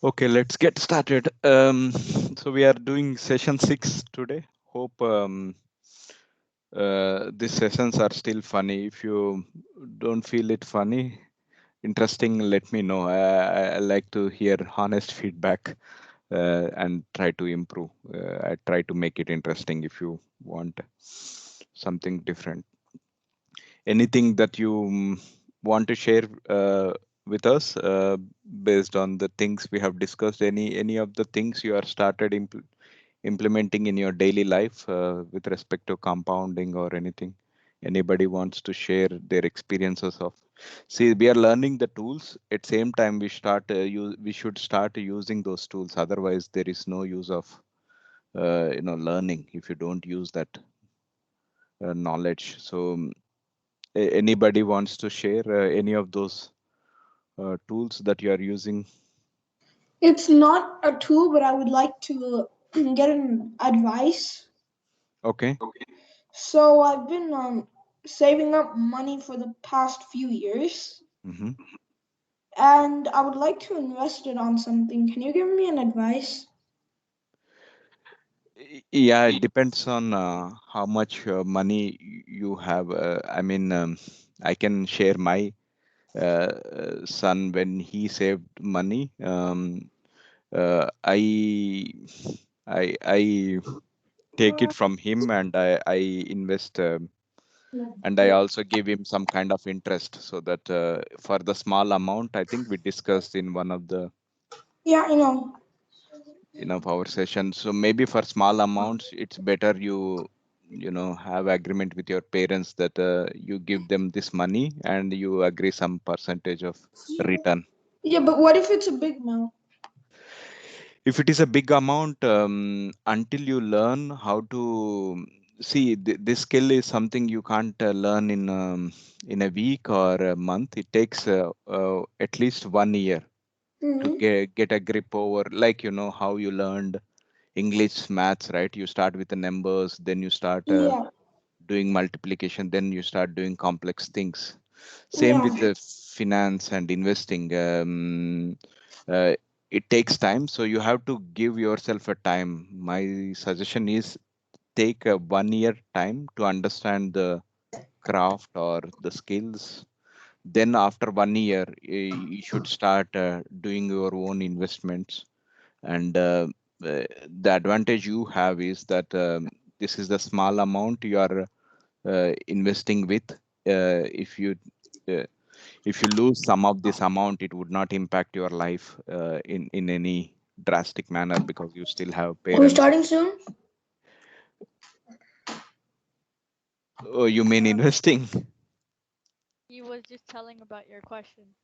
Okay, let's get started. So we are doing session 6 today. Hope these sessions are still funny. If you don't feel it funny, interesting, let me know. I like to hear honest feedback and try to improve. I try to make it interesting if you want something different. Anything that you want to share with us based on the things we have discussed? Any of the things you are started implementing in your daily life with respect to compounding or anything? Anybody wants to share their experiences of? See, we are learning the tools. At same time, we should start using those tools. Otherwise, there is no use of learning if you don't use that knowledge. So anybody wants to share any of those tools that you are using? It's not a tool, but I would like to get an advice. Okay. So I've been saving up money for the past few years, Hmm. and I would like to invest it on something. Can you give me an advice? Yeah, it depends on how much money you have. I mean, I can share my son when he saved money. I take it from him and I invest. And I also give him some kind of interest so that for the small amount, I think we discussed in one of the Yeah, I know. our session. So maybe for small amounts it's better you have agreement with your parents that you give them this money and you agree some percentage of return. Yeah, but what if it's a big amount? If it is a big amount, until you learn how to see, this skill is something you can't learn in a week or a month. It takes at least 1 year to Mm-hmm. get a grip over, like how you learned English, maths, right? You start with the numbers, then you start Yeah, doing multiplication, then you start doing complex things. Same with yeah. the finance and investing. Uh, it takes time, so you have to give yourself a time. My suggestion is take a 1 year time to understand the craft or the skills. Then after 1 year, you should start doing your own investments. And the advantage you have is that this is the small amount you are investing with. If you uh, if you lose some of this amount, it would not impact your life in any drastic manner because you still have Are we parents. starting soon? Oh, you mean investing? He was just telling about your question.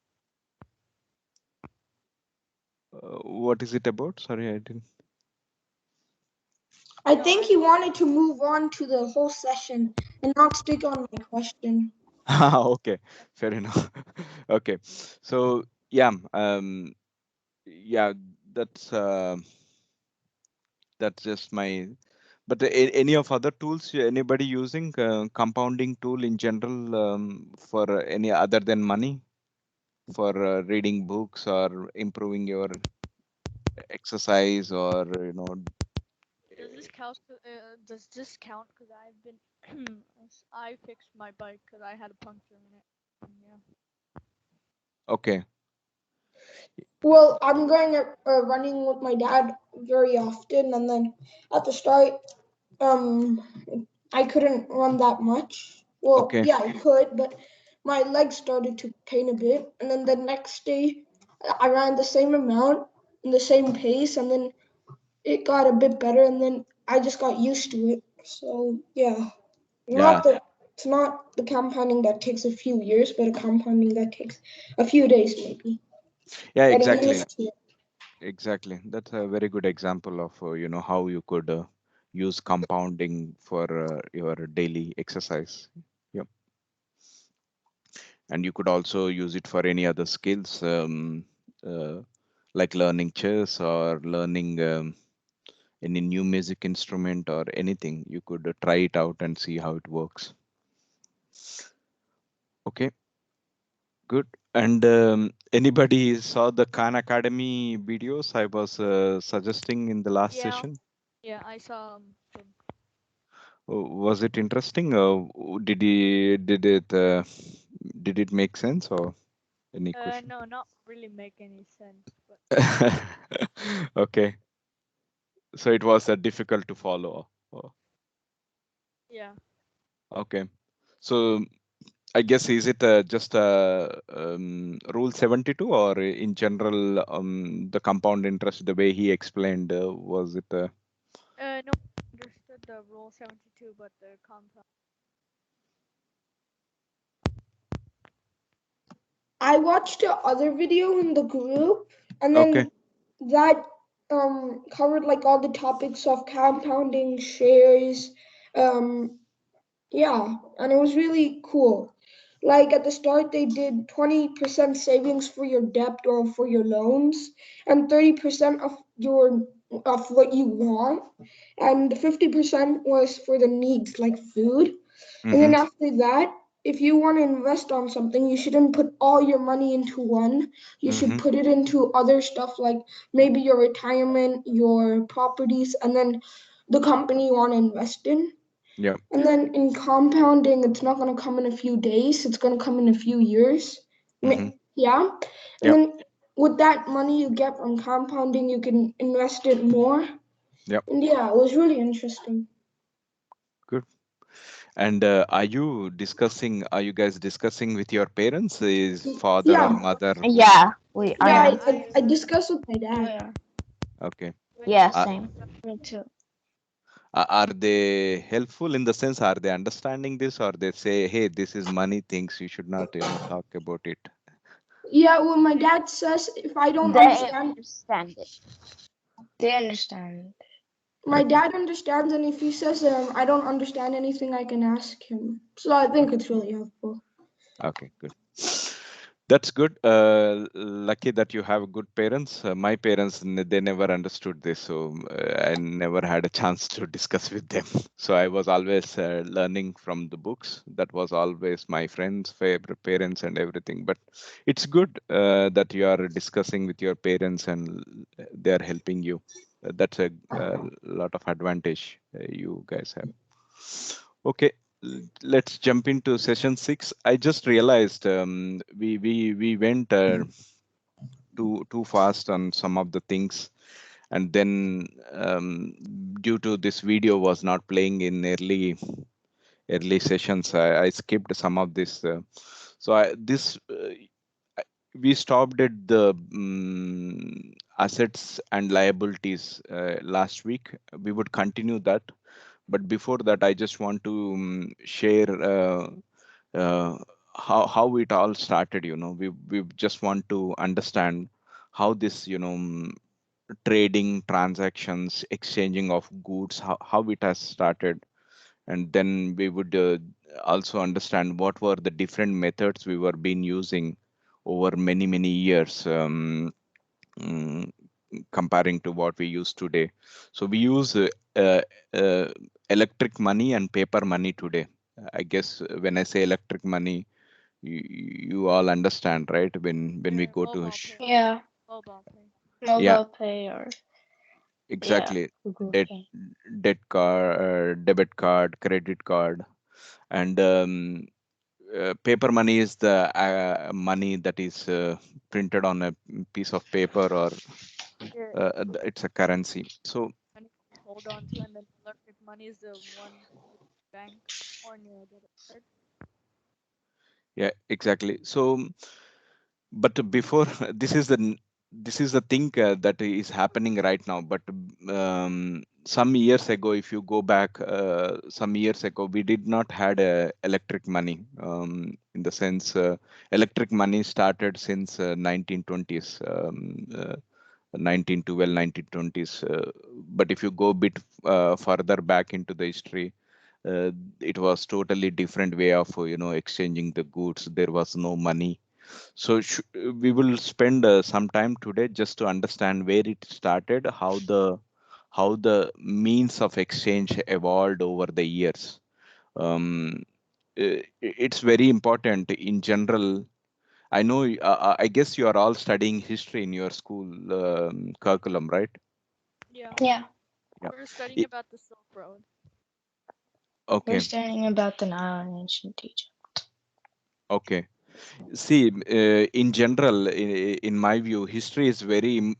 What is it about? Sorry, I didn't. I think he wanted to move on to the whole session and not stick on my question. Okay, fair enough. Okay, so yeah, yeah, that's uh, that's just my. But any of other tools anybody using compounding tool in general for any other than money, for reading books or improving your exercise or Does this count? Because I've been I fixed my bike because I had a puncture in it. Yeah. okay. Well, I'm going running with my dad very often, and then at the start, um, I couldn't run that much. Well, Okay. yeah, I could, but my legs started to pain a bit. And then the next day, I ran the same amount and the same pace, and then it got a bit better, and then I just got used to it. So yeah, Yeah. it's not the compounding that takes a few years, but a compounding that takes a few days maybe. Yeah, Getting exactly. used to it. Exactly, that's a very good example of how you could use compounding for your daily exercise. Yep. And you could also use it for any other skills, uh, like learning chess or learning any new music instrument or anything. You could try it out and see how it works. Okay. Good. And anybody saw the Khan Academy videos I was suggesting in the last Yeah, session? yeah, I saw them. Was it interesting? Did it make sense or any question? No, not really make any sense, but Okay, so it was difficult to follow. Oh, yeah. okay, so I guess is it just Rule 72 or in general the compound interest the way he explained was it? No, understood the rule 72, but the compound. I watched the other video in the group, and Okay. then that covered like all the topics of compounding shares. Um, yeah, and it was really cool. Like at the start, they did 20% savings for your debt or for your loans, and 30% of what you want, and 50% was for the needs like food. And Mm-hmm. then after that, if you want to invest on something, you shouldn't put all your money into one. You should Mm-hmm. put it into other stuff like maybe your retirement, your properties, and then the company you want to invest in. Yeah. And then in compounding, it's not going to come in a few days, it's going to come in a few years. Mm-hmm. Yeah. And Yep. then with that money you get from compounding, you can invest it more. Yep. And yeah, it was really interesting. Good. And are you guys discussing with your parents? Is father or Yeah. mother who? Yeah, I Yeah, am. I discussed with my dad. Yeah, Okay. Yeah, Are, same. me too. are they helpful in the sense, are they understanding this or they say, hey, this is money things, you should not, talk about it? Yeah, well, my dad says if I don't They understand, understand it. They understand. my dad understands, and if he says I don't understand anything, I can ask him. So I think it's really helpful. Okay, good. That's good. Lucky that you have good parents. My parents, they never understood this, so I never had a chance to discuss with them. So I was always learning from the books. That was always my friends, favorite parents, and everything. But it's good that you are discussing with your parents and they are helping you. That's a lot of advantage you guys have. Okay, let's jump into session 6. I just realized we went too fast on some of the things, and then due to this video was not playing in early sessions, I skipped some of this. So we stopped at the assets and liabilities last week. We would continue that, but before that, I just want to share uh, how it all started. We just want to understand how this trading transactions, exchanging of goods, how it has started, and then we would also understand what were the different methods we were been using over many years. Mm, Comparing to what we use today. So we use uh, uh, electric money and paper money today. I guess when I say electric money, you all understand, right? When we Yeah, go to mobile pay. Yeah, Mobile pay. yeah, mobile pay or yeah, exactly. Google Debt, Pay. debt card, debit card, credit card, and paper money is the money that is printed on a piece of paper, or Yeah, it's a currency. So money you hold on to, and then electric money is the one with bank or in your debit card. yeah, exactly. So, but before this is the thing that is happening right now. But some years ago, if you go back, some years ago, we did not had electric money. In the sense, electric money started since 1920s. 1912 1920s, but if you go a bit further back into the history, uh, it was totally different way of exchanging the goods. There was no money. So we will spend some time today just to understand where it started, how the means of exchange evolved over the years. It's very important in general. I know. I guess you are all studying history in your school curriculum, right? Yeah. Yeah, Yeah. We're studying about the Silk Road. we're Okay. studying about the Nile in ancient Egypt. Okay. See, in general, in my view, history is very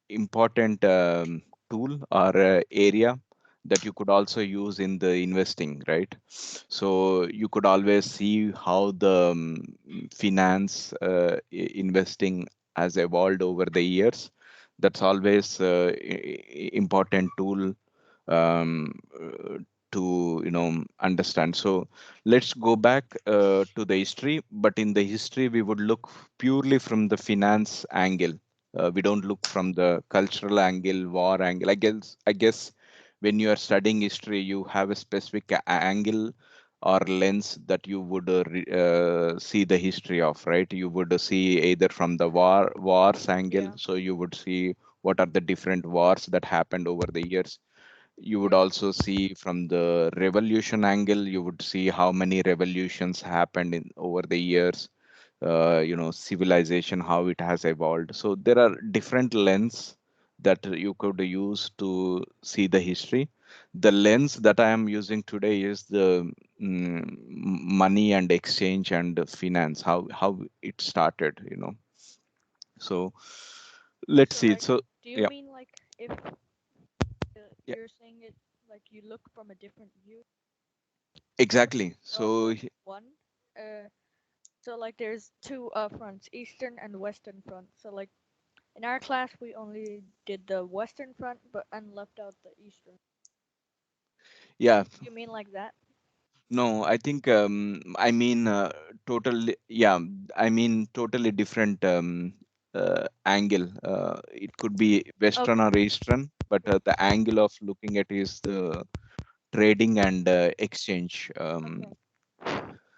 important tool or area that you could also use in the investing, right? So you could always see how the finance investing has evolved over the years. That's always important tool to understand. So let's go back to the history, but in the history we would look purely from the finance angle. We don't look from the cultural angle, war angle. I guess when you are studying history, you have a specific angle or lens that you would see the history of, right? You would see either from the wars angle, Yeah. so you would see what are the different wars that happened over the years. You would also see from the revolution angle, you would see how many revolutions happened in over the years, civilization, how it has evolved. So there are different lens that you could use to see the history. The lens that I am using today is the money and exchange and finance, how it started, so let's So see. like, So do you yeah, mean like if yeah, you're saying it like you look from a different view? exactly. So So one, uh, so like there's two fronts, Eastern and Western front. So like in our class we only did the Western front, but and left out the Eastern. yeah. You mean like that? No, I think I mean totally. Yeah, I mean totally different angle. It could be Western Okay. or Eastern, but the angle of looking at is the trading and exchange. Okay.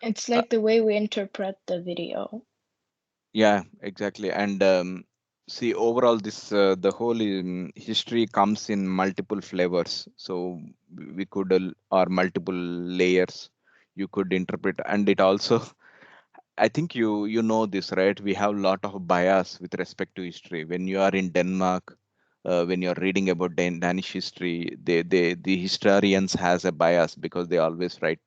It's Uh, like the way we interpret the video. yeah, exactly. And see, overall, this the whole history comes in multiple flavors. So we could or multiple layers. You could interpret, and it also I think you know this, right? We have a lot of bias with respect to history. When you are in Denmark, when you're reading about Danish history, the historians has a bias because they always write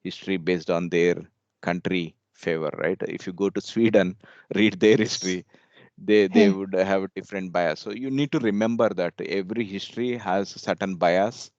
history based on their country favor, right? If you go to Sweden, read their history, they would have a different bias. So you need to remember that every history has certain bias.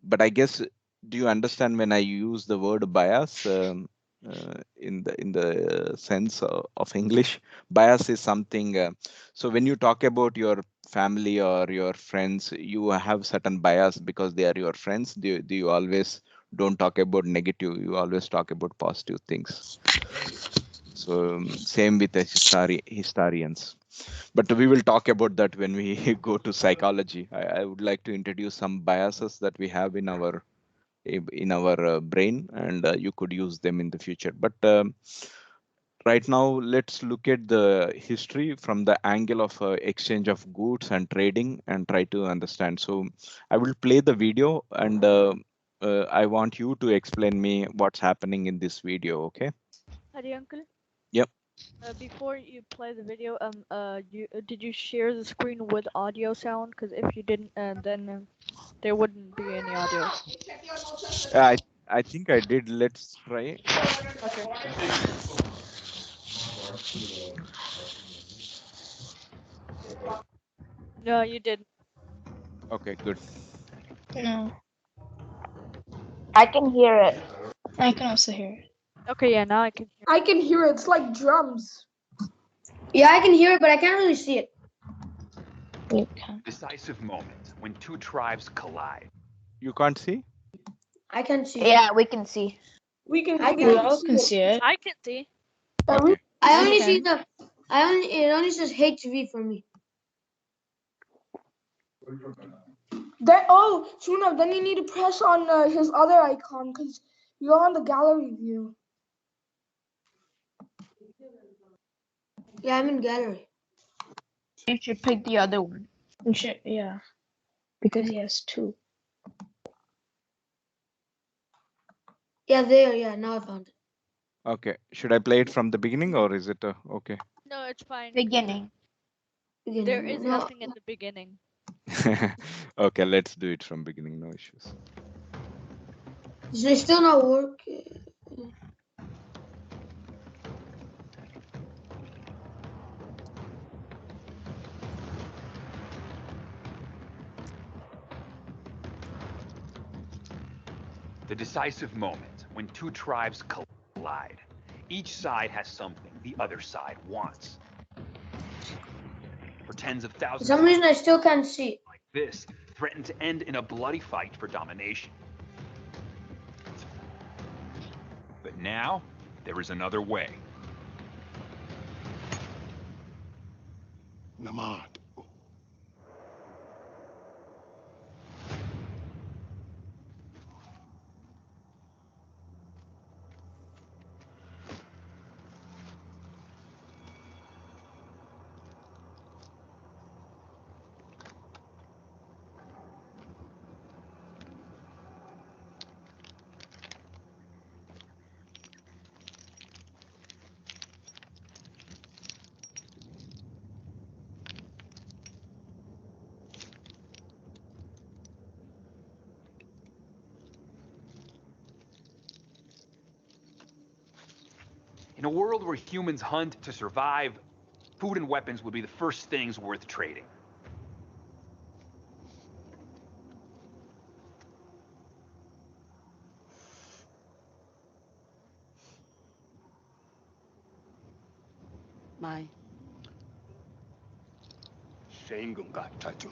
But I guess, do you understand when I use the word bias in the sense of English? Bias is something. So when you talk about your family or your friends, you have certain bias because they are your friends. Do you always don't talk about negative? You always talk about positive things. So same with the historians. But we will talk about that when we go to psychology. I would like to introduce some biases that we have in our brain, and you could use them in the future. But right now, let's look at the history from the angle of exchange of goods and trading and try to understand. So I will play the video, and I want you to explain me what's happening in this video. Okay? Hadi uncle. Yep. Before you play the video, did you share the screen with audio sound? Because if you didn't, then there wouldn't be any audio. I think I did. Let's try. Okay. No, you didn't. Okay, good. No, I can hear it. I can also hear it. Okay, yeah, now I can hear. I can hear it. It's like drums. Yeah, I can hear it, but I can't really see it. You can. Decisive moment when two tribes collide. You can't see? I can see it. Yeah, we can see. We can. I We We can. all can see it. I can see. Okay. I only Okay. see the. It only says HV for me. Shuna, then you need to press on his other icon because you're on the gallery view. Yeah, I'm in gallery. You should pick the other one. You should, yeah, because he has two. Yeah, there. Yeah, now I found it. Okay. Should I play it from the beginning or is it okay? No, it's fine. Beginning. There is No, nothing in the beginning. Okay, let's do it from beginning. No issues. it's still not working. The decisive moment when two tribes collide. Each side has something the other side wants. For tens of For thousands some reason, I still can't see. like this threaten to end in a bloody fight for domination. But now, there is another way. Namad. In a world where humans hunt to survive, food and weapons would be the first things worth trading. Mai. Shengunga Tatu.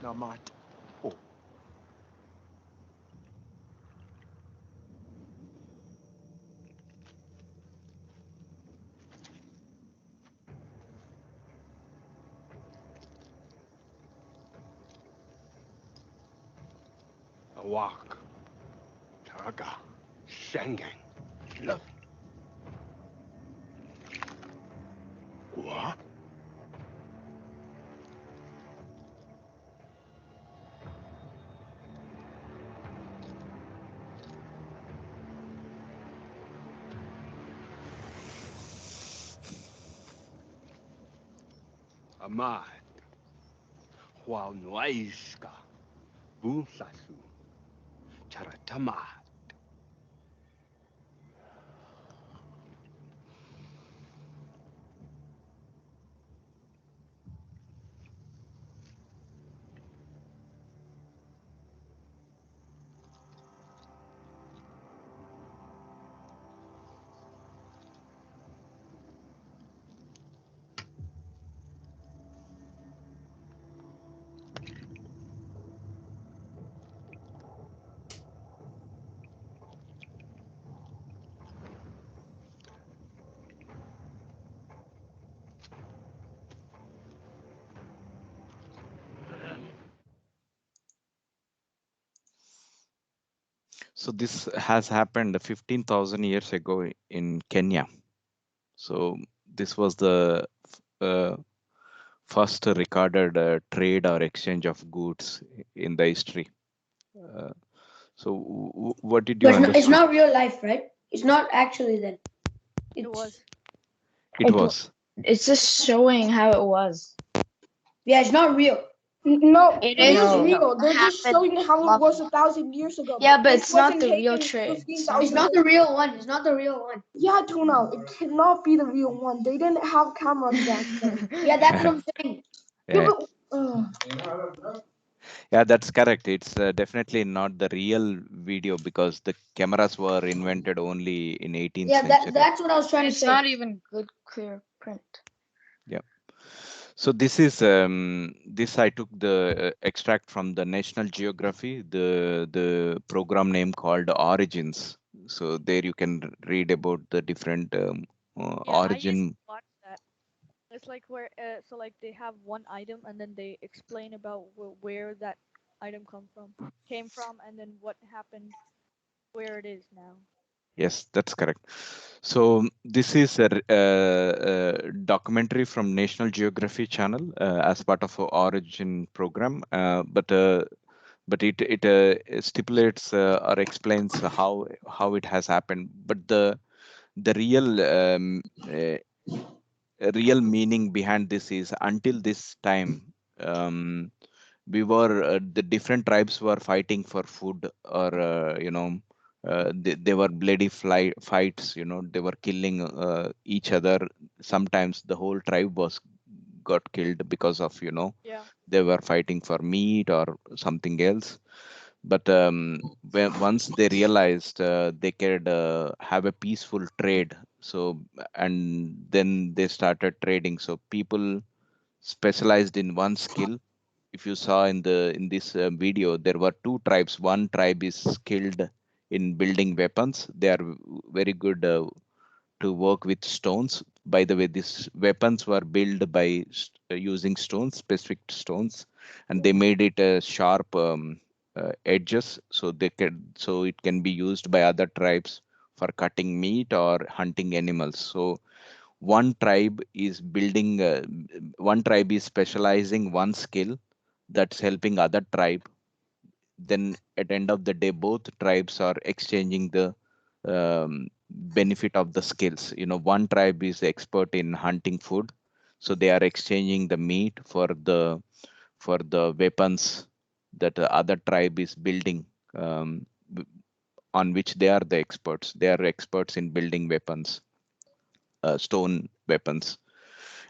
Namat. Oh. Awak. Taga. Shangang. Look. What? Amad. Hual Nuaiska. Bunsasu. Charatama. So this has happened 15,000 years ago in Kenya. So this was the uh, first recorded trade or exchange of goods in the history. Uh, so what did you But it's understand? not real life, right? It's not actually then. It was. It was. It's just showing how it was. Yeah, it's not real. No, It it is is real. They're just happened showing how it was lovely. 1,000 years ago. Yeah, but this it's not wasn't the real taken trade. It's 15,000 It's not years the ago. real one. It's not the real one. Yeah, Tuna, it cannot be the real one. They didn't have cameras back then. Yeah, that's what I'm saying. Yeah, Yeah. but, Yeah, that's correct. It's definitely not the real video because the cameras were invented only in 18th Yeah, century. that's what I was trying to It's say. not even good, clear print. Yeah. So this is this I took the extract from the National Geography, the program name called Origins. So there you can read about the different Yeah, I used to origin. watch that. It's like where, so like they have one item and then they explain about where that item came from, and then what happened, where it is now. Yes, that's correct. So this is a documentary from National Geography Channel as part of a Origin program, but it stipulates or explains how it has happened. But the real meaning behind this is until this time. We were the different tribes were fighting for food or they were bloody fights, they were killing each other. Sometimes the whole tribe was got killed because of Yeah. they were fighting for meat or something else. But once they realized they could have a peaceful trade, so and then they started trading, so people specialized in one skill. If you saw in this video, there were two tribes. One tribe is skilled in building weapons. They are very good to work with stones. By the way, these weapons were built by using stones, specific stones, and they made it sharp edges, so so it can be used by other tribes for cutting meat or hunting animals. So one tribe is specializing one skill that's helping other tribe. Then at the end of the day, both tribes are exchanging the benefit of the skills. One tribe is expert in hunting food, so they are exchanging the meat for the weapons that the other tribe is building, w- on which they are the experts. They are experts in building weapons, stone weapons.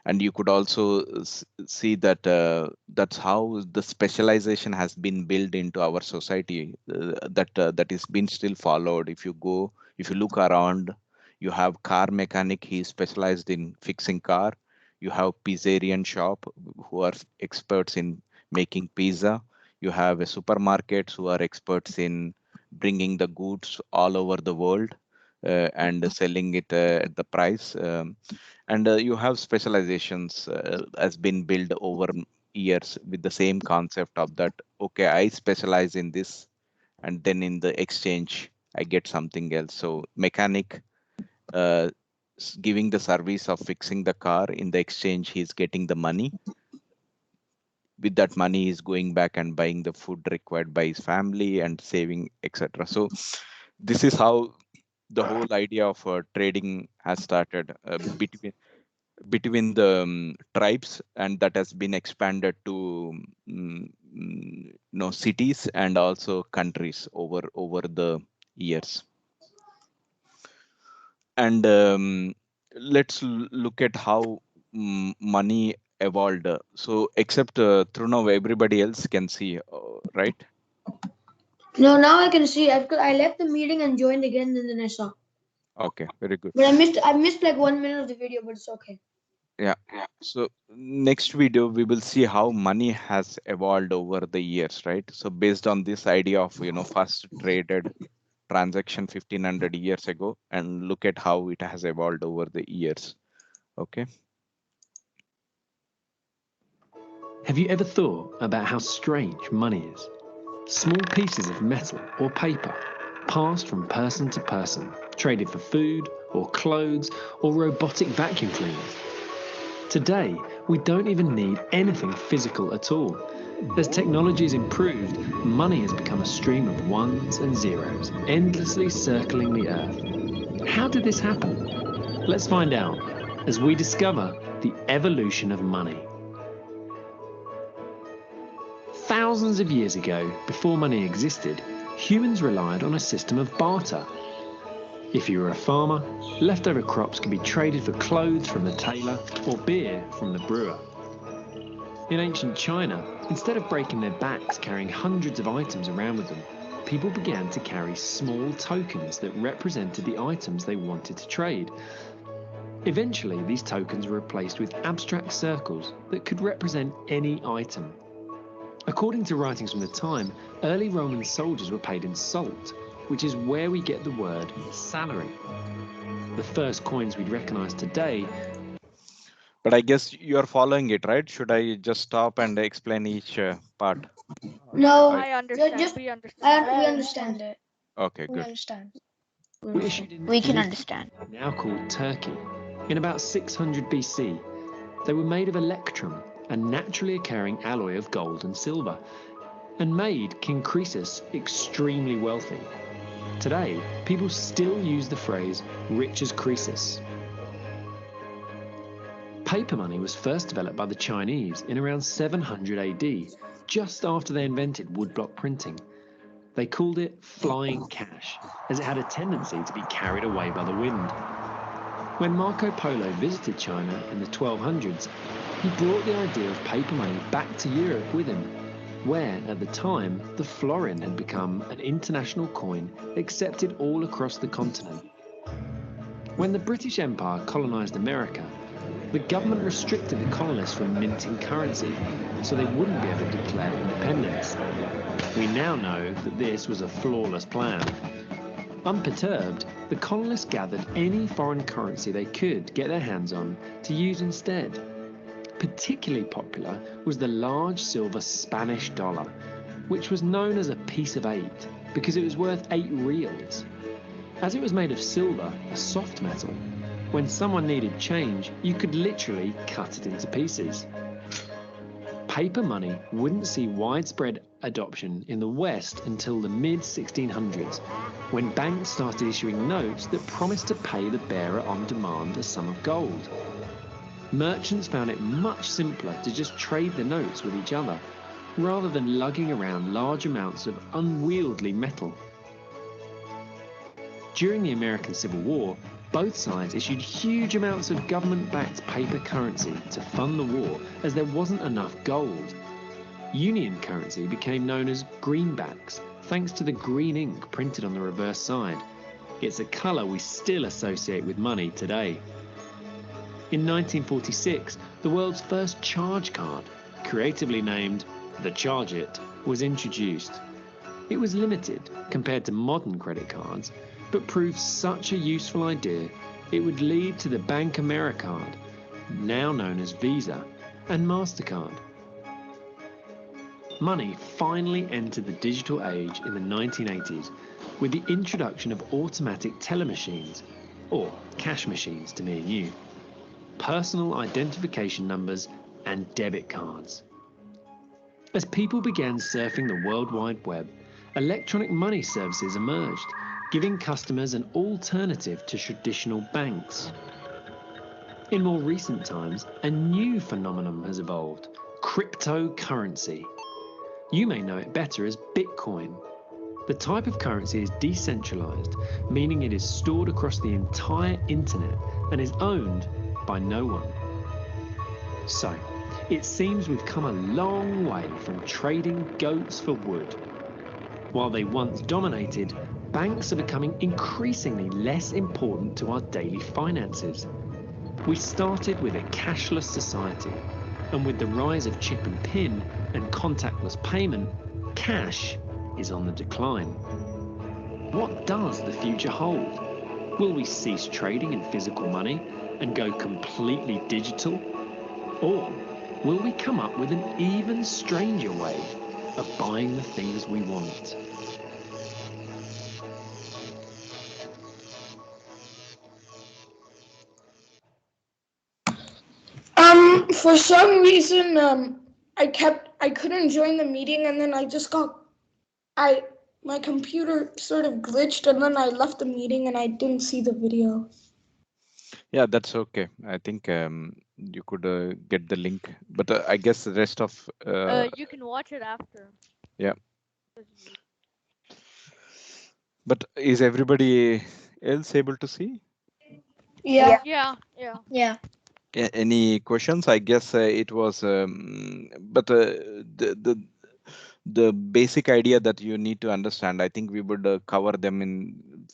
And you could also see that that's how the specialization has been built into our society, that is been still followed. If you look around, you have car mechanic, he is specialized in fixing car. You have pizzerian shop who are experts in making pizza. You have a supermarkets who are experts in bringing the goods all over the world and selling it at the price. And you have specializations has been built over years with the same concept of that. Okay, I specialize in this, and then in the exchange I get something else. So mechanic uh, giving the service of fixing the car, in the exchange he's getting the money. With that money he's going back and buying the food required by his family and saving, etc. So this is how the whole idea of trading has started between the tribes, and that has been expanded to cities and also countries over the years. And let's look at how money evolved. So except through now everybody else can see, right? No, now I can see. I left the meeting and joined again, and then I saw. Okay, very good. But I missed like 1 minute of the video, but it's okay. Yeah. So next video we will see how money has evolved over the years, right? So based on this idea of first traded transaction 1500 years ago, and look at how it has evolved over the years. Okay. Have you ever thought about how strange money is? Small pieces of metal or paper passed from person to person, traded for food or clothes or robotic vacuum cleaners. Today, we don't even need anything physical at all. As technology has improved, money has become a stream of ones and zeros, endlessly circling the earth. How did this happen? Let's find out as we discover the evolution of money. Thousands of years ago, before money existed, humans relied on a system of barter. If you were a farmer, leftover crops could be traded for clothes from the tailor or beer from the brewer. In ancient China, instead of breaking their backs carrying hundreds of items around with them, people began to carry small tokens that represented the items they wanted to trade. Eventually, these tokens were replaced with abstract circles that could represent any item. According to writings from the time, early Roman soldiers were paid in salt, which is where we get the word salary. The first coins we'd recognize today. But I guess you are following it, right? Should I just stop and explain each part? No, I understand. just We understand. we understand it. Okay, We good. understand. were issued in We can Lithium, understand. now called Turkey, in about 600 BC. They were made of electrum, a naturally occurring alloy of gold and silver, and made King Croesus extremely wealthy. Today, people still use the phrase rich as Croesus. Paper money was first developed by the Chinese in around 700 AD, just after they invented woodblock printing. They called it flying cash, as it had a tendency to be carried away by the wind. When Marco Polo visited China in the 1200s, he brought the idea of paper money back to Europe with him, where, at the time, the florin had become an international coin accepted all across the continent. When the British Empire colonised America, the government restricted the colonists from minting currency, so they wouldn't be able to declare independence. We now know that this was a flawless plan. Unperturbed, the colonists gathered any foreign currency they could get their hands on to use instead. Particularly popular was the large silver Spanish dollar, which was known as a piece of 8 because it was worth 8 reals. As it was made of silver, a soft metal, when someone needed change, you could literally cut it into pieces. Paper money wouldn't see widespread adoption in the West until the mid-1600s, when banks started issuing notes that promised to pay the bearer on demand a sum of gold. Merchants found it much simpler to just trade the notes with each other, rather than lugging around large amounts of unwieldy metal. During the American Civil War, both sides issued huge amounts of government-backed paper currency to fund the war, as there wasn't enough gold. Union currency became known as greenbacks, thanks to the green ink printed on the reverse side. It's a colour we still associate with money today. In 1946, the world's first charge card, creatively named the Charge It, was introduced. It was limited compared to modern credit cards, but proved such a useful idea it would lead to the Bank Americard, now known as Visa, and MasterCard. Money finally entered the digital age in the 1980s with the introduction of automatic teller machines, or cash machines to me and you, personal identification numbers, and debit cards. As people began surfing the World Wide Web, electronic money services emerged, giving customers an alternative to traditional banks. In more recent times, a new phenomenon has evolved: cryptocurrency. You may know it better as Bitcoin. The type of currency is decentralized, meaning it is stored across the entire internet and is owned by no one. So, it seems we've come a long way from trading goats for wood. While they once dominated, banks are becoming increasingly less important to our daily finances. We started with a cashless society, and with the rise of chip and pin and contactless payment, cash is on the decline. What does the future hold? Will we cease trading in physical money and go completely digital? Or will we come up with an even stranger way of buying the things we want? For some reason, I couldn't join the meeting, and then my computer sort of glitched, and then I left the meeting, and I didn't see the video. Yeah, that's okay. I think you could get the link, but I guess the rest of You can watch it after. yeah. But is everybody else able to see? Yeah. Yeah. Yeah. Any questions? I guess it was, but the basic idea that you need to understand, I think we would cover them in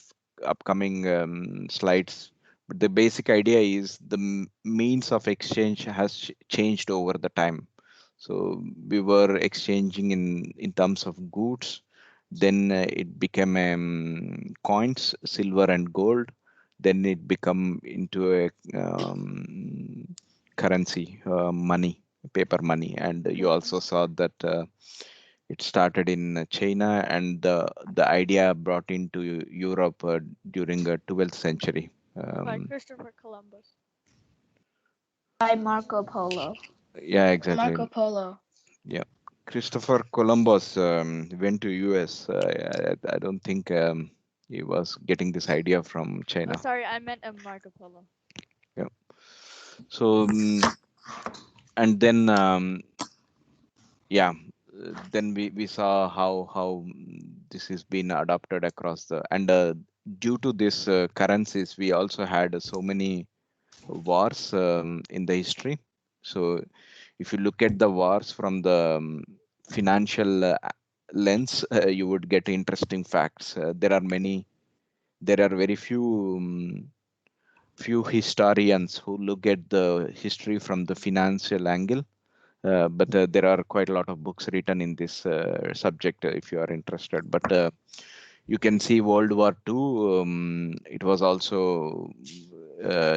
upcoming slides. But the basic idea is the means of exchange has changed over the time. So we were exchanging in terms of goods. Then it became coins, silver and gold. Then it become into a currency, money, paper money. And you also saw that It started in China, and the idea brought into Europe during the 12th century. By Christopher Columbus. By Marco Polo. Yeah, exactly. Marco Polo. Yeah, Christopher Columbus went to US. I don't think he was getting this idea from China. Oh, sorry, I meant a Marco Polo. Yeah. So and then yeah, then we saw how this is been adopted across the, and due to this currencies, we also had so many wars in the history. So if you look at the wars from the financial lens, you would get interesting facts. There are very few historians who look at the history from the financial angle. But there are quite a lot of books written in this subject if you are interested. But you can see World War II. It was also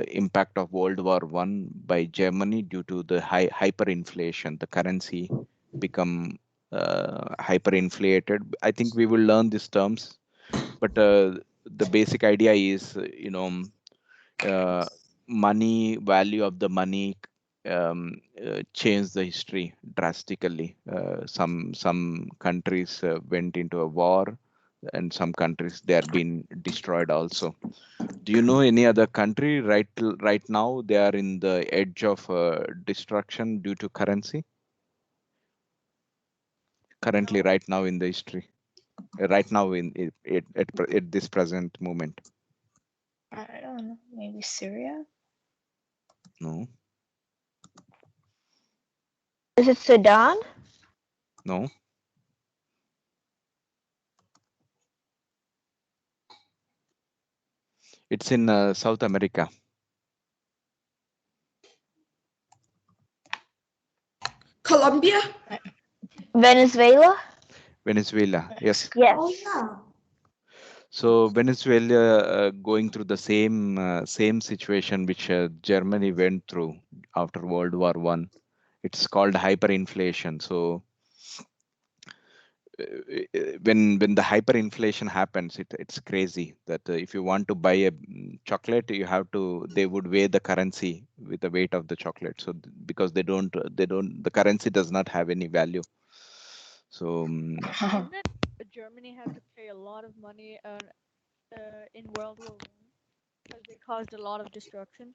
impact of World War I by Germany due to the hyperinflation. The currency become hyperinflated. I think we will learn these terms, but the basic idea is, money, value of the money changed the history drastically. Some countries went into a war, and some countries they are being destroyed also. Do you know any other country right now they are in the edge of destruction due to currency? Currently, No. right now in the history, right now in at this present moment. I don't know. Maybe Syria? No, Is it Sudan? no. It's in South America. Colombia? Venezuela? Venezuela, yes. Yes. Oh yeah. So Venezuela going through the same situation which Germany went through after World War I. It's called hyperinflation. So when the hyperinflation happens, it's crazy that if you want to buy a chocolate, you have to, they would weigh the currency with the weight of the chocolate. So because the currency does not have any value. So Didn't Germany have to pay a lot of money in World War I because they caused a lot of destruction?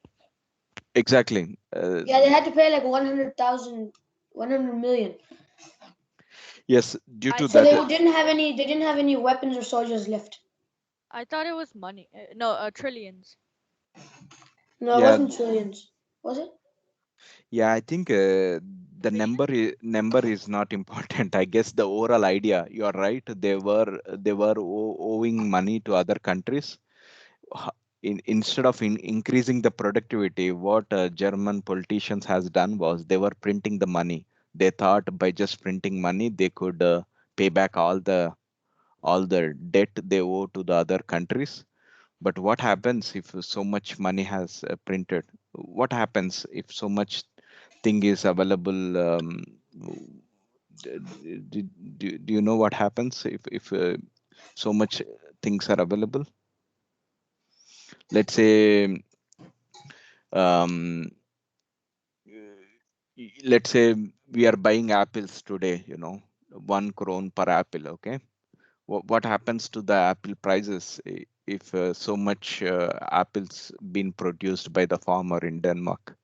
exactly. Yeah, they had to pay like 100,000, 100 million. Yes, due to So that. they didn't have any weapons or soldiers left. I thought it was money. No, trillions. No, it Yeah, wasn't trillions. Was it? yeah, I think the number is not important. I guess the overall idea, you are right. They were owing money to other countries. Instead of increasing the productivity, what German politicians has done was they were printing the money. They thought by just printing money they could pay back all the debt they owe to the other countries. But what happens if so much money has printed? What happens if so much thing is available? Do you know what happens if so much things are available? Let's say um, let's say we are buying apples today. 1 crore per apple. Okay, what happens to the apple prices if so much apples been produced by the farmer in Denmark?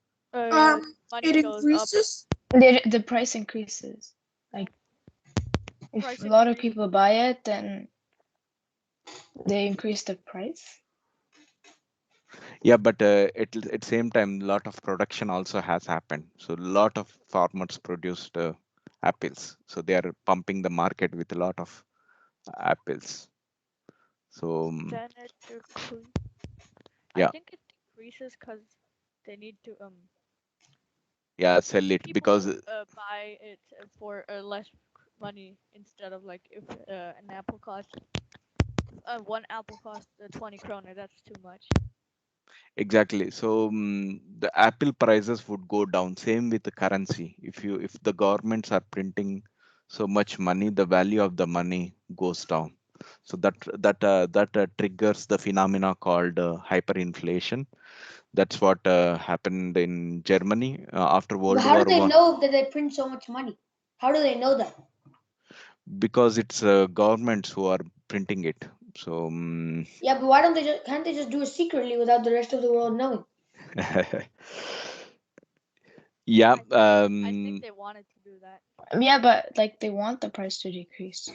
Money It goes up. increases. The price increases. Like, if Price a lot of increase. people buy it, then they increase the price. Yeah, but at same time, lot of production also has happened. So lot of farmers produced apples. So they are pumping the market with a lot of apples. So Then it decreases. I yeah, think it decreases because they need to yeah, sell it because people buy it for less money instead of like if an apple costs one apple costs 20 kroner. That's too much. exactly. So the apple prices would go down. Same with the currency. If the governments are printing so much money, the value of the money goes down. So that triggers the phenomena called hyperinflation. That's what happened in Germany after But World how do War they One, know that they print so much money? How do they know that? because it's governments who are printing it. So Yeah, but why don't they just can't they just do it secretly without the rest of the world knowing? yeah, I think they wanted to do that. Yeah, but like they want the price to decrease.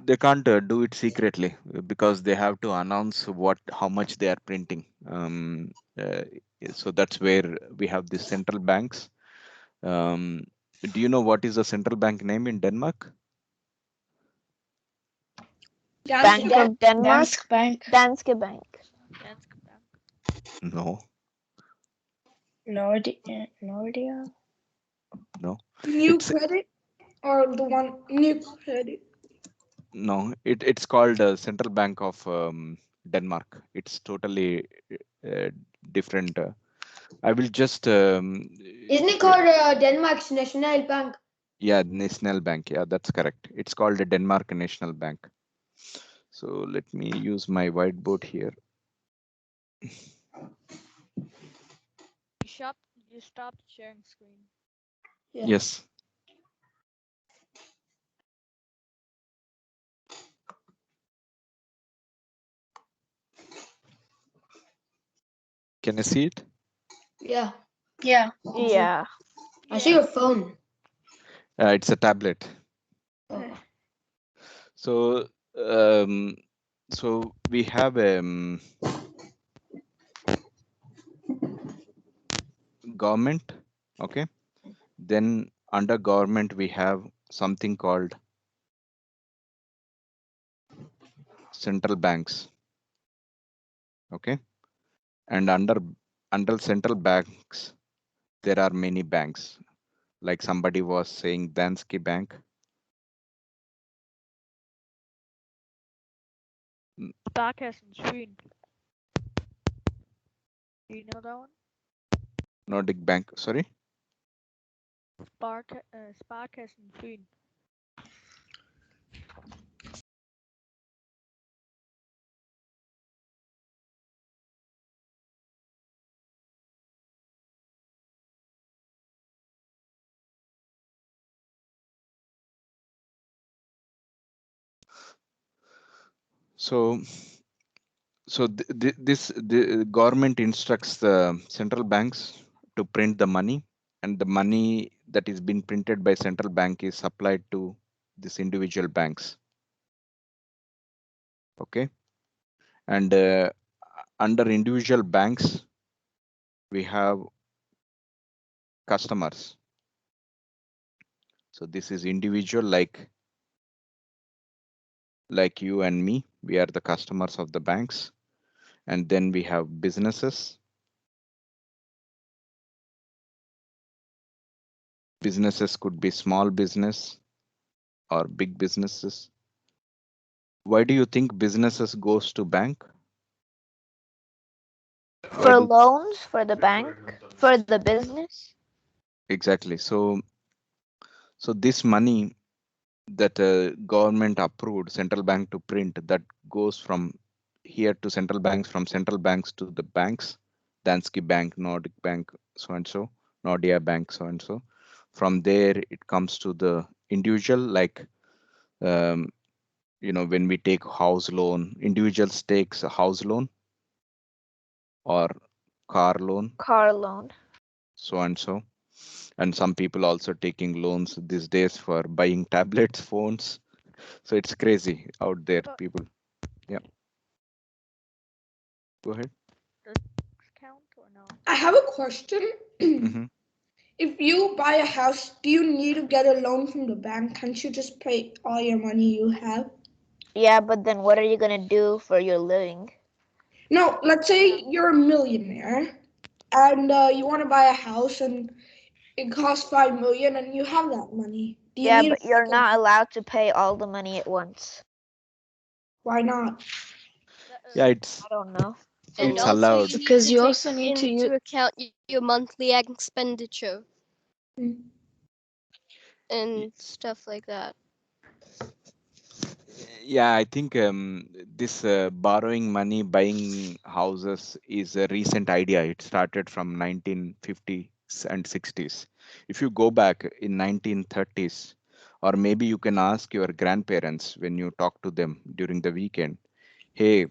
they can't do it secretly because they have to announce how much they are printing. Uh, so that's where we have the central banks. Do you know what is the central bank name in Denmark? Bank of Denmark. Danske Bank. Danske Bank. Danske Bank. No, Nordea. no. New It's credit or the one new credit? no. It's called Central Bank of Denmark. It's totally uh, different. I will just Isn't it called Denmark's National Bank? yeah, National Bank. Yeah, that's correct. It's called the Denmark National Bank. So let me use my whiteboard here. You stopped sharing screen. Yeah. Yes. Can you see it? Yeah. Yeah. Yeah. I see your phone. It's a tablet. Oh. So so we have government. Okay. Then under government we have something called central banks. Okay. And under central banks there are many banks. Like somebody was saying Danske Bank. Sparkassen Fyn. Do you know that one? Nordic Bank. Sorry. Sparkassen Fyn. So the government instructs the central banks to print the money, and the money that is being printed by central bank is supplied to these individual banks. Okay. And under individual banks we have customers. So this is individual, like you and me. We are the customers of the banks. And then we have businesses. Businesses could be small business or big businesses. Why do you think businesses goes to bank? For loans, for the bank, for the business. Exactly. So this money that government approved central bank to print, that goes from here to central banks, from central banks to the banks, Danske Bank, Nordic Bank, so and so, Nordea Bank, so and so. From there it comes to the individual, like when we take house loan, individuals takes a house loan or car loan, so and so. And some people also taking loans these days for buying tablets, phones. So it's crazy out there, people. Yeah. Go ahead. Does count or no? I have a question. Mm-hmm. If you buy a house, do you need to get a loan from the bank? Can't you just pay all your money you have? Yeah, but then what are you gonna do for your living? No, let's say you're a millionaire and you want to buy a house and it costs 5 million and you have that money. Do you Yeah, need but you're not allowed to pay all the money at once. Why not? Yeah, it's I don't know. it's also allowed. you need Because to you take also need to into account your monthly expenditure. and stuff like that. Yeah, I think this borrowing money, buying houses is a recent idea. It started from 1950s and 60s. If you go back in 1930s, or maybe you can ask your grandparents when you talk to them during the weekend, hey,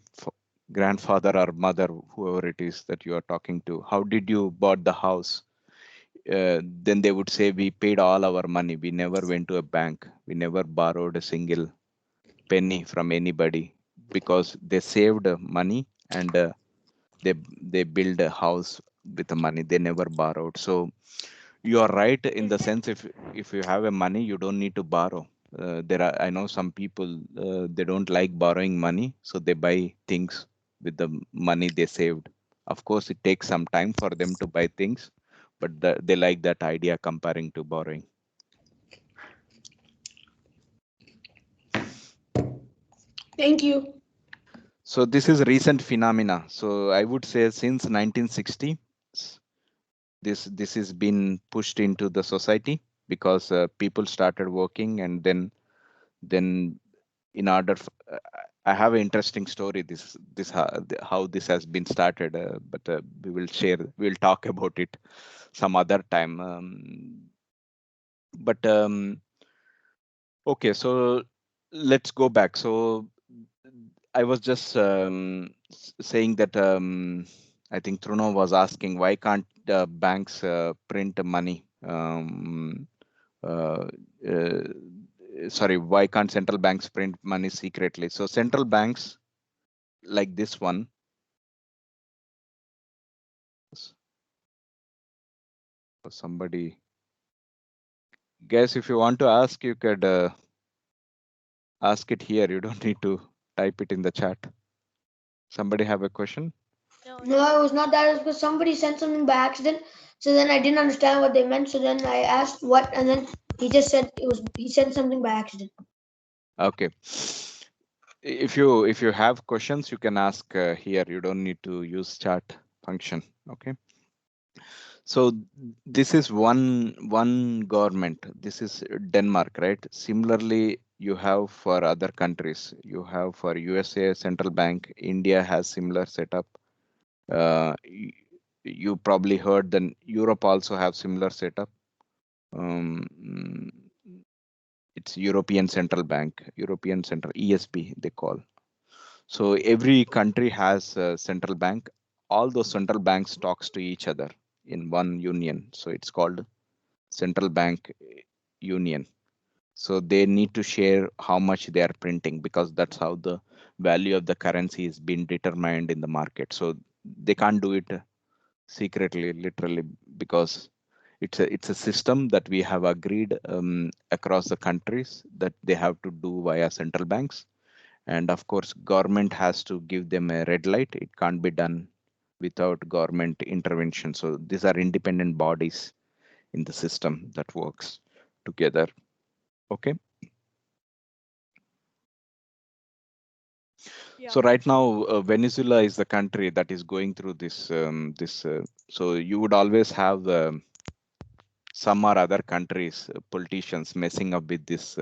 grandfather or mother, whoever it is that you are talking to, how did you bought the house? Then they would say, we paid all our money. We never went to a bank. We never borrowed a single penny from anybody because they saved money and they they build a house with the money. They never borrowed. So you are right in the sense, if you have a money, you don't need to borrow. There are, I know some people, they don't like borrowing money, so they buy things with the money they saved. Of course, it takes some time for them to buy things, but they like that idea comparing to borrowing. Thank you. So this is recent phenomena. So I would say since 1960, this has been pushed into the society because people started working, and then in order I have an interesting story, this how this has been started, but we'll talk about it some other time. But okay, so let's go back. So I was just saying that I think Truno was asking, why can't banks print money? Uh, uh, Sorry, why can't central banks print money secretly? So central banks like this one, somebody, guess if you want to ask, you could ask it here. You don't need to type it in the chat. Somebody have a question? No, No, it was not that. It was because somebody sent something by accident. So then I didn't understand what they meant. So then I asked what, and then he just said he sent something by accident. Okay. If you have questions, you can ask here. You don't need to use chat function. Okay. So this is one government. This is Denmark, right? Similarly, you have for other countries. You have for USA central bank. India has similar setup. You probably heard that Europe also have similar setup. It's European Central Bank, European Central ESB they call. So every country has a central bank. All those central banks talks to each other in one union. So it's called central bank union. So they need to share how much they are printing, because that's how the value of the currency is being determined in the market. So they can't do it secretly, literally, because it's a system that we have agreed across the countries that they have to do via central banks. And of course, government has to give them a red light. It can't be done without government intervention. So these are independent bodies in the system that works together. Okay. yeah. So right now, Venezuela is the country that is going through this. So you would always have some or other countries, politicians messing up with this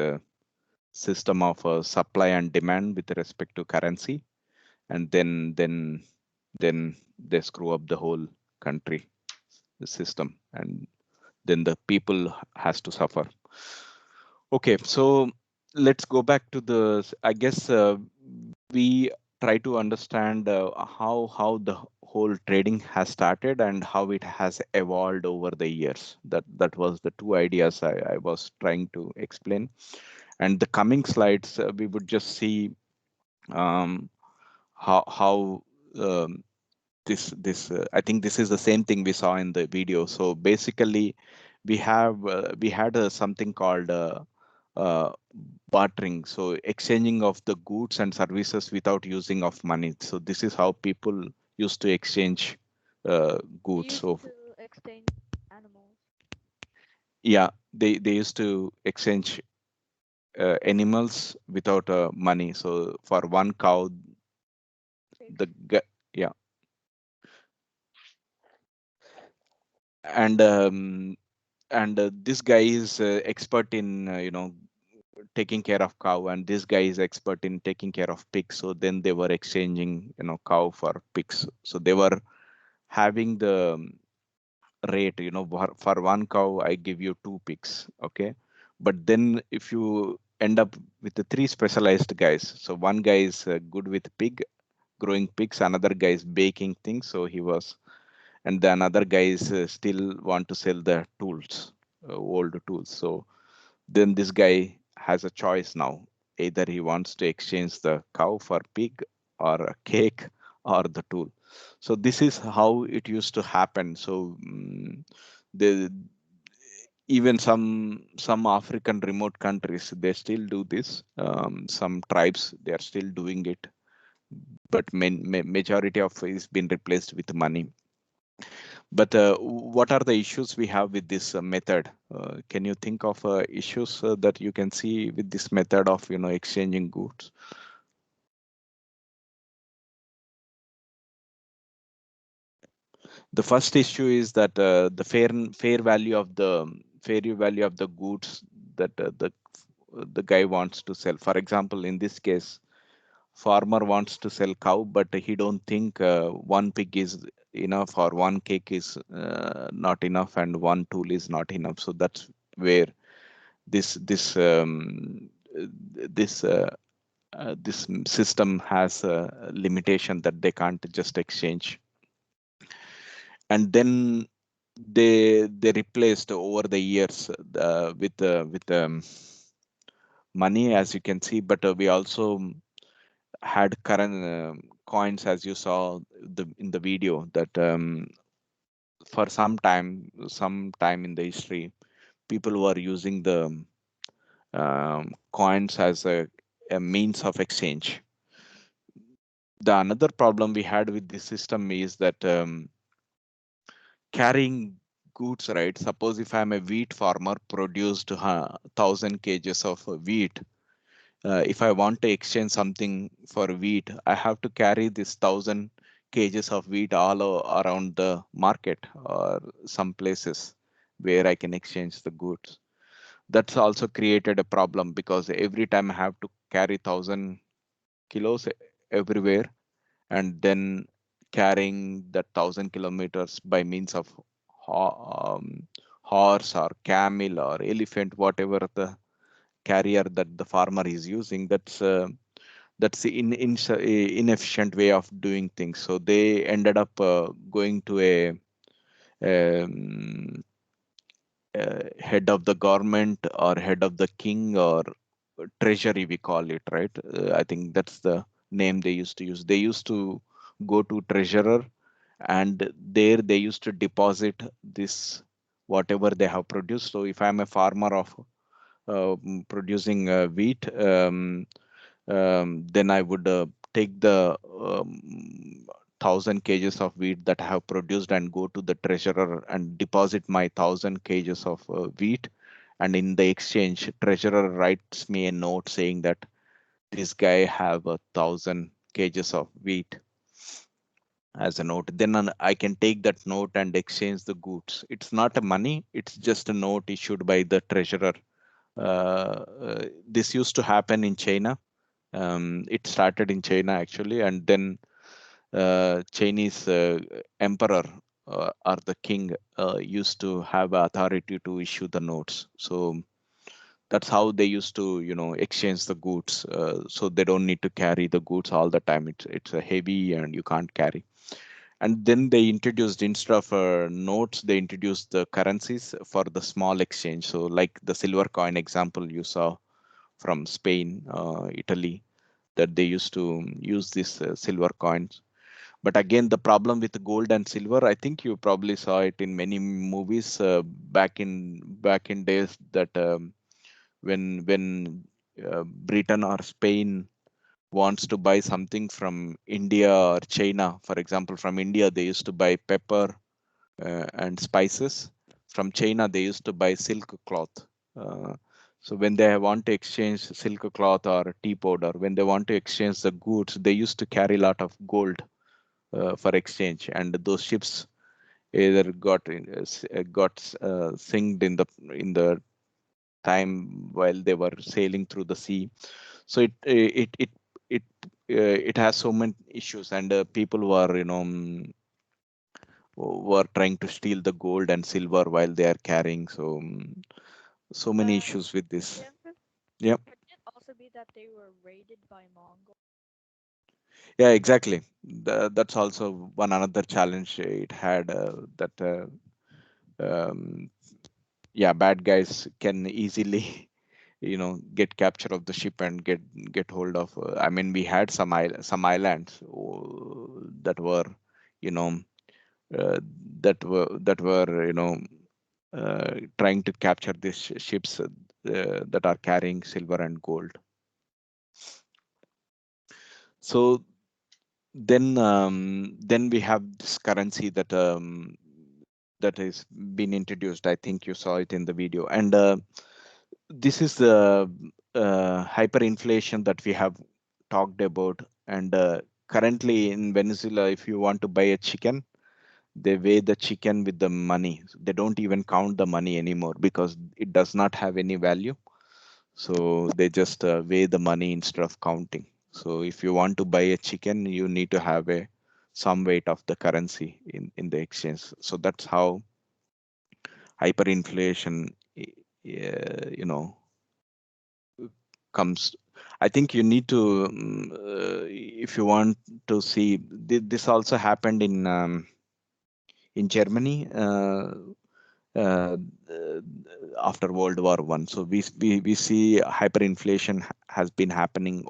system of supply and demand with respect to currency, and then they screw up the whole country, the system, and then the people has to suffer. Okay, so let's go back to the, I guess we try to understand how the whole trading has started and how it has evolved over the years. That was the two ideas I was trying to explain. And the coming slides, we would just see how this I think this is the same thing we saw in the video. So basically, we had something called bartering, so exchanging of the goods and services without using of money. So this is how people used to exchange We goods. used So to exchange animals. yeah, they used to exchange animals without money. So for one cow, yeah. And and this guy is expert in taking care of cow, and this guy is expert in taking care of pigs. So then they were exchanging cow for pigs. So they were having the rate, for one cow I give you 2 pigs, okay? But then if you end up with the 3 specialized guys, so one guy is good with pig growing pigs, another guy is baking things, so he was, and the another guy is still want to sell the tools, old tools. So then this guy has a choice now. Either he wants to exchange the cow for pig, or a cake, or the tool. So this is how it used to happen. So the even some African remote countries, they still do this. Some tribes, they are still doing it, but majority of it is been replaced with money. But what are the issues we have with this method? Can you think of issues that you can see with this method of exchanging goods? The first issue is that the fair value of the goods that the guy wants to sell. For example, in this case, farmer wants to sell cow, but he don't think one pig is enough, or one cake is not enough, and one tool is not enough. So that's where this this um, this this system has a limitation, that they can't just exchange. And then they replaced over the years with money, as you can see. But we also had current coins, as you saw in the video, that for some time in the history, people were using the coins as a means of exchange. The another problem we had with this system is that carrying goods, right? Suppose if I'm a wheat farmer, produced 1,000 kgs of wheat. If I want to exchange something for wheat, I have to carry this 1,000 kgs of wheat all around the market, or some places where I can exchange the goods. That's also created a problem, because every time I have to carry 1,000 kilos everywhere, and then carrying that 1,000 kilometers by means of horse or camel or elephant, whatever the carrier that the farmer is using. That's the inefficient way of doing things. So they ended up going to a um, head of the government, or head of the king, or treasury, we call it, right? I think that's the name they used to use. They used to go to treasurer, and there they used to deposit this whatever they have produced. So if I'm a farmer of producing wheat, then I would take the 1,000 kgs of wheat that I have produced, and go to the treasurer and deposit my 1,000 kgs of wheat. And in the exchange, treasurer writes me a note saying that this guy have 1,000 kgs of wheat as a note. Then I can take that note and exchange the goods. It's not a money, it's just a note issued by the treasurer. This used to happen in China. It started in China, actually, and then Chinese emperor or the king used to have authority to issue the notes. So that's how they used to exchange the goods. So they don't need to carry the goods all the time. It's a heavy, and you can't carry. And then they introduced, instead of notes, they introduced the currencies for the small exchange. So like the silver coin example you saw from Spain, Italy, that they used to use this silver coins. But again, the problem with gold and silver, I think you probably saw it in many movies back in days, that when Britain or Spain wants to buy something from India or China, for example, from India they used to buy pepper and spices. From China they used to buy silk cloth. So when they want to exchange silk cloth or tea powder, when they want to exchange the goods, they used to carry a lot of gold for exchange, and those ships either got synced in the time while they were sailing through the sea. So it it has so many issues, and people were were trying to steal the gold and silver while they are carrying. So so many issues with this. Joseph, Yep. could it also be that they were raided by Mongols? Yeah, exactly. That's also one another challenge it had, that um, yeah, bad guys can easily get capture of the ship and get hold of. I mean, we had some islands that were you know uh, that were trying to capture these ships that are carrying silver and gold. So then we have this currency that is been introduced. I think you saw it in the video, and this is the hyperinflation that we have talked about. And currently in Venezuela, if you want to buy a chicken, they weigh the chicken with the money. They don't even count the money anymore because it does not have any value. So they just weigh the money instead of counting. So if you want to buy a chicken, you need to have a some weight of the currency in the exchange. So that's how hyperinflation, you know, comes. I think you need to, if you want to see, this also happened in Germany. Uh, After World War One. So we see hyperinflation has been happening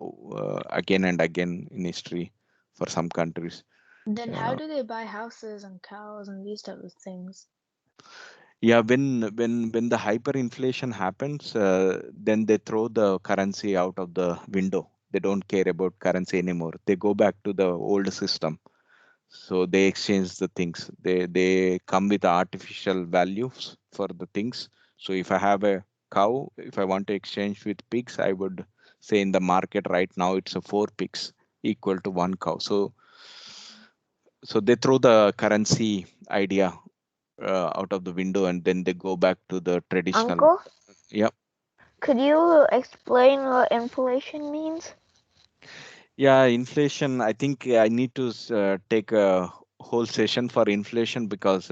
again and again in history for some countries. Then how do they buy houses and cows and these type of things? Yeah, when the hyperinflation happens, then they throw the currency out of the window. They don't care about currency anymore. They go back to the old system. So they exchange the things. They come with artificial values for the things. So if I have a cow, if I want to exchange with pigs, I would say in the market right now it's a 4 pigs equal to 1 cow. So they throw the currency idea out of the window, and then they go back to the traditional. Uncle, Yeah. could you explain what inflation means? Yeah, inflation. I think I need to take a whole session for inflation, because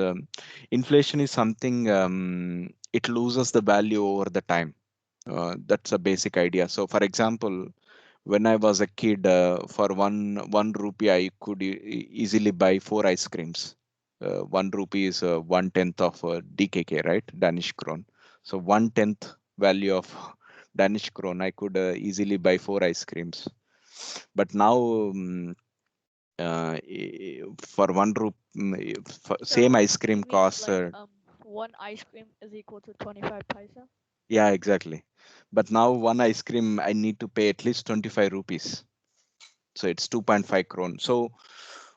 inflation is something, it loses the value over the time. That's a basic idea. So, for example, when I was a kid, for one rupee, I could easily buy 4 ice creams. 1 rupee is 1/10 of DKK, right? Danish krone. So 1/10 value of Danish krone, I could easily buy 4 ice creams. But now, for 1 rupee, same So ice cream you mean costs. like one ice cream is equal to 25 paisa? Yeah, exactly. But now one ice cream, I need to pay at least 25 rupees. So it's 2.5 crore. So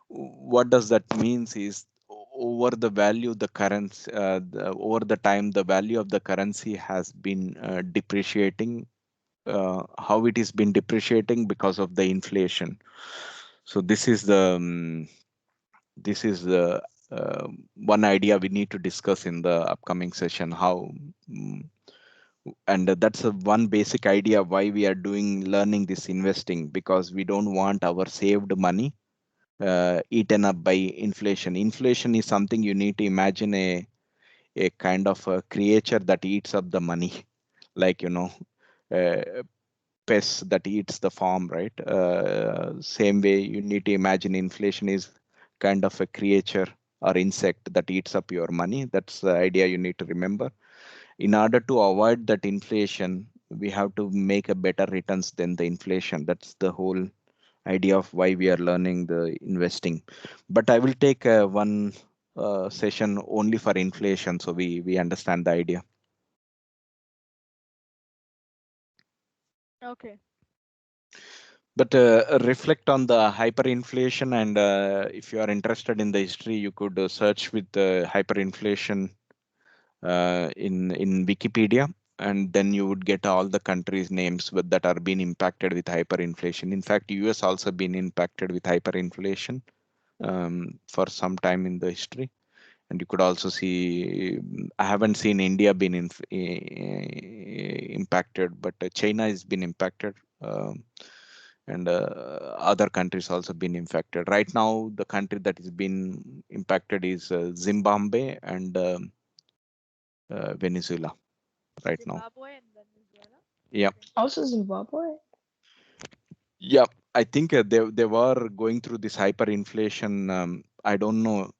what does that means is, over the value the currency, over the time, the value of the currency has been depreciating. How it is been depreciating? Because of the inflation. So this is the one idea we need to discuss in the upcoming session. How and that's a one basic idea why we are doing learning this investing, because we don't want our saved money eaten up by inflation. Inflation is something, you need to imagine a kind of a creature that eats up the money, like uh, pest that eats the farm, right? Same way, you need to imagine inflation is kind of a creature or insect that eats up your money. That's the idea you need to remember. In order to avoid that inflation, we have to make a better returns than the inflation. That's the whole idea of why we are learning the investing. But I will take one session only for inflation, so we understand the idea. Okay. But reflect on the hyperinflation, and if you are interested in the history, you could search with hyperinflation in Wikipedia, and then you would get all the countries' names that are being impacted with hyperinflation. In fact, US also been impacted with hyperinflation for some time in the history. And you could also see, I haven't seen India been impacted, but China has been impacted. And other countries also been impacted. Right now, the country that is been impacted is Zimbabwe and Venezuela. Right now, Zimbabwe and Venezuela. yeah, Also Zimbabwe. yeah. I think they were going through this hyperinflation. I don't know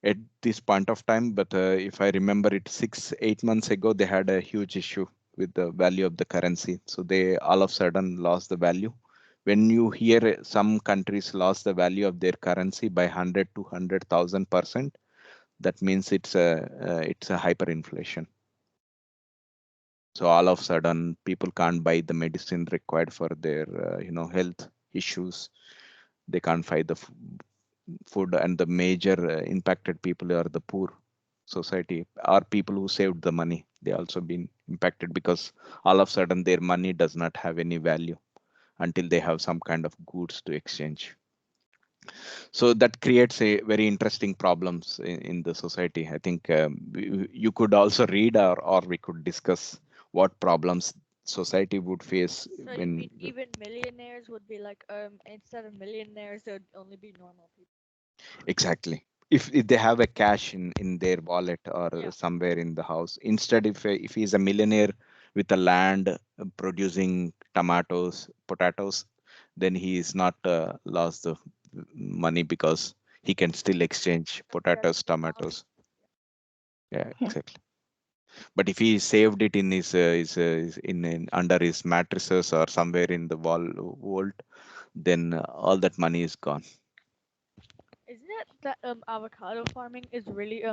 at this point of time, but if I remember it, 6-8 months ago, they had a huge issue with the value of the currency. So they all of a sudden lost the value. When you hear some countries lost the value of their currency by 100 to 100,000%, that means it's a hyperinflation. So all of a sudden, people can't buy the medicine required for their health issues. They can't find the food, and the major impacted people are the poor society, are people who saved the money. They also been impacted because all of a sudden their money does not have any value until they have some kind of goods to exchange. So that creates a very interesting problems in the society. I think you could also read, or we could discuss what problems society would face So you when mean even millionaires would be like, instead of millionaires, there'd only be normal people. exactly. If they have a cash in their wallet or Yeah. somewhere in the house, instead if he's a millionaire with a land producing tomatoes, potatoes, then he is not lost the money because he can still exchange potatoes, tomatoes. Yeah, exactly. But if he saved it in his in under his mattresses or somewhere in the vault, then all that money is gone. Isn't it that avocado farming is really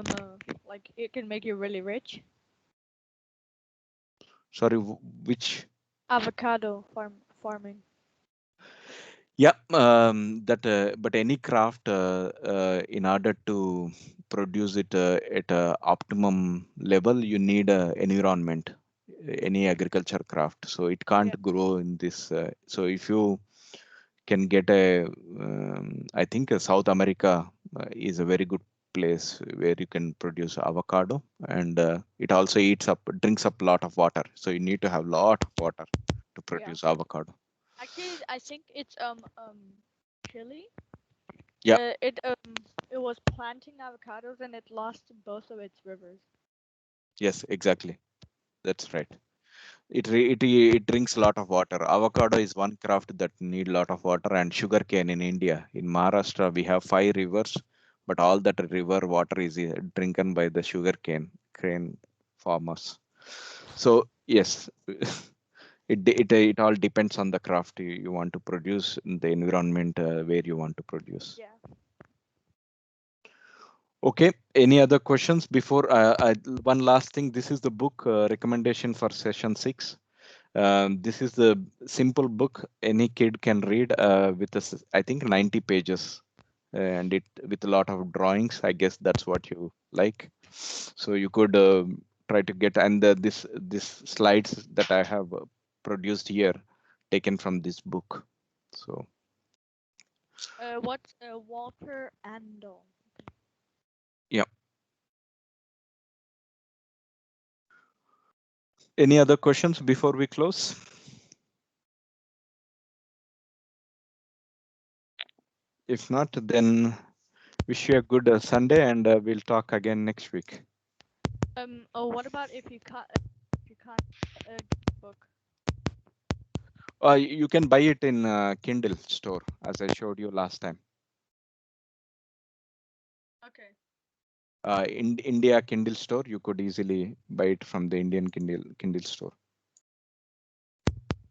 like it can make you really rich? Sorry, which? Avocado farming. Yeah, but any craft, in order to produce it at a optimum level, you need a environment, any agriculture craft. So it can't grow in this. So if you can get I think South America is a very good place where you can produce avocado, and it also drinks up a lot of water. So you need to have a lot of water to produce avocado. Actually, I think it's Chile. Yeah. It was planting avocados and it lost both of its rivers. Yes, exactly. That's right. It drinks a lot of water. Avocado is one craft that need a lot of water, and sugarcane in India. In Maharashtra, we have 5 rivers, but all that river water is drinken by the sugarcane cane farmers. So yes, it all depends on the craft you want to produce, the environment where you want to produce. Yeah. Okay, any other questions before one last thing? This is the book recommendation for session 6. This is the simple book any kid can read with I think 90 pages, and it with a lot of drawings. I guess that's what you like. So you could try to get, and this slides that I have produced here taken from this book. So What's Walter Andel? yeah. Any other questions before we close? If not, then wish you a good Sunday, and we'll talk again next week. Oh, what about if you can't book? You can buy it in Kindle store, as I showed you last time. Okay. In India Kindle store, you could easily buy it from the Indian Kindle store.